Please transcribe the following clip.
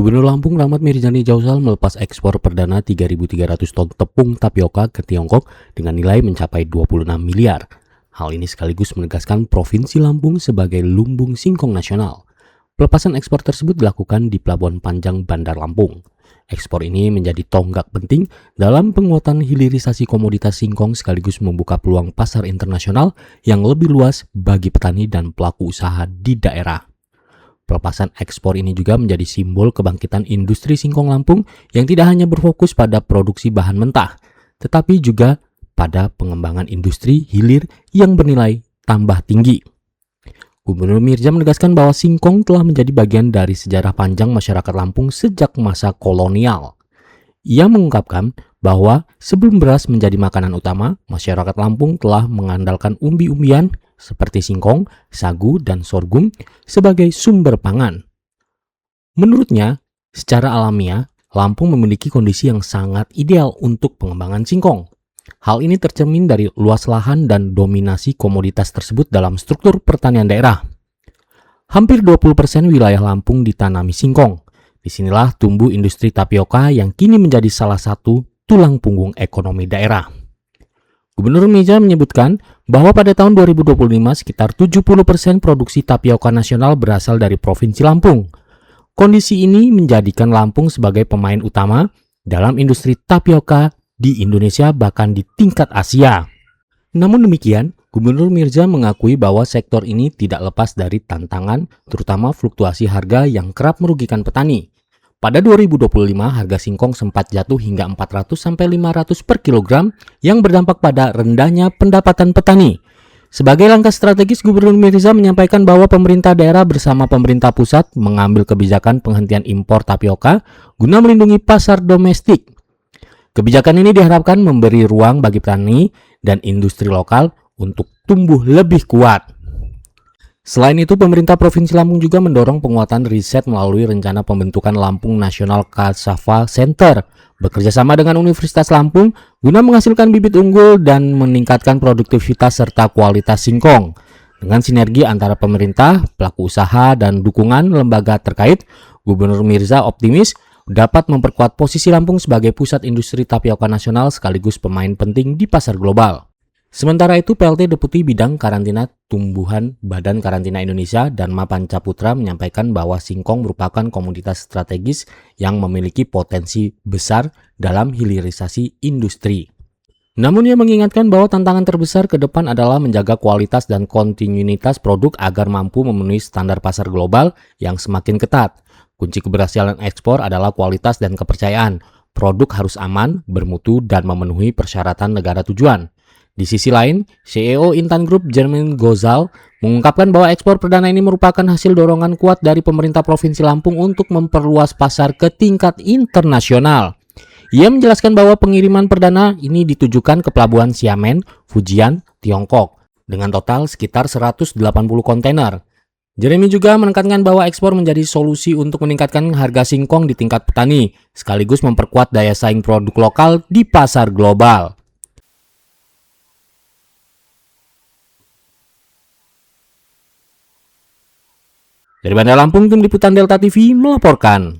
Gubernur Lampung Rahmat Mirzani Jausal melepas ekspor perdana 3.300 ton tepung tapioka ke Tiongkok dengan nilai mencapai 26 miliar. Hal ini sekaligus menegaskan Provinsi Lampung sebagai lumbung singkong nasional. Pelepasan ekspor tersebut dilakukan di Pelabuhan Panjang Bandar Lampung. Ekspor ini menjadi tonggak penting dalam penguatan hilirisasi komoditas singkong sekaligus membuka peluang pasar internasional yang lebih luas bagi petani dan pelaku usaha di daerah. Pelepasan ekspor ini juga menjadi simbol kebangkitan industri singkong Lampung yang tidak hanya berfokus pada produksi bahan mentah, tetapi juga pada pengembangan industri hilir yang bernilai tambah tinggi. Gubernur Mirza menegaskan bahwa singkong telah menjadi bagian dari sejarah panjang masyarakat Lampung sejak masa kolonial. Ia mengungkapkan bahwa sebelum beras menjadi makanan utama, masyarakat Lampung telah mengandalkan umbi-umbian seperti singkong, sagu, dan sorghum sebagai sumber pangan. Menurutnya, secara alamiah, Lampung memiliki kondisi yang sangat ideal untuk pengembangan singkong. Hal ini tercermin dari luas lahan dan dominasi komoditas tersebut dalam struktur pertanian daerah. Hampir 20% wilayah Lampung ditanami singkong. Disinilah tumbuh industri tapioka yang kini menjadi salah satu tulang punggung ekonomi daerah. Gubernur Mirza menyebutkan bahwa pada tahun 2025 sekitar 70% produksi tapioka nasional berasal dari Provinsi Lampung. Kondisi ini menjadikan Lampung sebagai pemain utama dalam industri tapioka di Indonesia bahkan di tingkat Asia. Namun demikian, Gubernur Mirza mengakui bahwa sektor ini tidak lepas dari tantangan, terutama fluktuasi harga yang kerap merugikan petani. Pada 2025, harga singkong sempat jatuh hingga 400-500 per kilogram yang berdampak pada rendahnya pendapatan petani. Sebagai langkah strategis, Gubernur Mirza menyampaikan bahwa pemerintah daerah bersama pemerintah pusat mengambil kebijakan penghentian impor tapioka guna melindungi pasar domestik. Kebijakan ini diharapkan memberi ruang bagi petani dan industri lokal untuk tumbuh lebih kuat. Selain itu, pemerintah Provinsi Lampung juga mendorong penguatan riset melalui rencana pembentukan Lampung National Cassava Center, bekerjasama dengan Universitas Lampung guna menghasilkan bibit unggul dan meningkatkan produktivitas serta kualitas singkong. Dengan sinergi antara pemerintah, pelaku usaha, dan dukungan lembaga terkait, Gubernur Mirza optimis dapat memperkuat posisi Lampung sebagai pusat industri tapioka nasional sekaligus pemain penting di pasar global. Sementara itu, PLT Deputi Bidang Karantina Tumbuhan Badan Karantina Indonesia Dharma Pancaputra menyampaikan bahwa singkong merupakan komoditas strategis yang memiliki potensi besar dalam hilirisasi industri. Namun ia mengingatkan bahwa tantangan terbesar ke depan adalah menjaga kualitas dan kontinuitas produk agar mampu memenuhi standar pasar global yang semakin ketat. Kunci keberhasilan ekspor adalah kualitas dan kepercayaan. Produk harus aman, bermutu, dan memenuhi persyaratan negara tujuan. Di sisi lain, CEO Intan Group Jermaine Gozal mengungkapkan bahwa ekspor perdana ini merupakan hasil dorongan kuat dari pemerintah Provinsi Lampung untuk memperluas pasar ke tingkat internasional. Ia menjelaskan bahwa pengiriman perdana ini ditujukan ke Pelabuhan Xiamen, Fujian, Tiongkok, dengan total sekitar 180 kontainer. Jeremy juga menekankan bahwa ekspor menjadi solusi untuk meningkatkan harga singkong di tingkat petani, sekaligus memperkuat daya saing produk lokal di pasar global. Dari Bandar Lampung, tim liputan Delta TV melaporkan.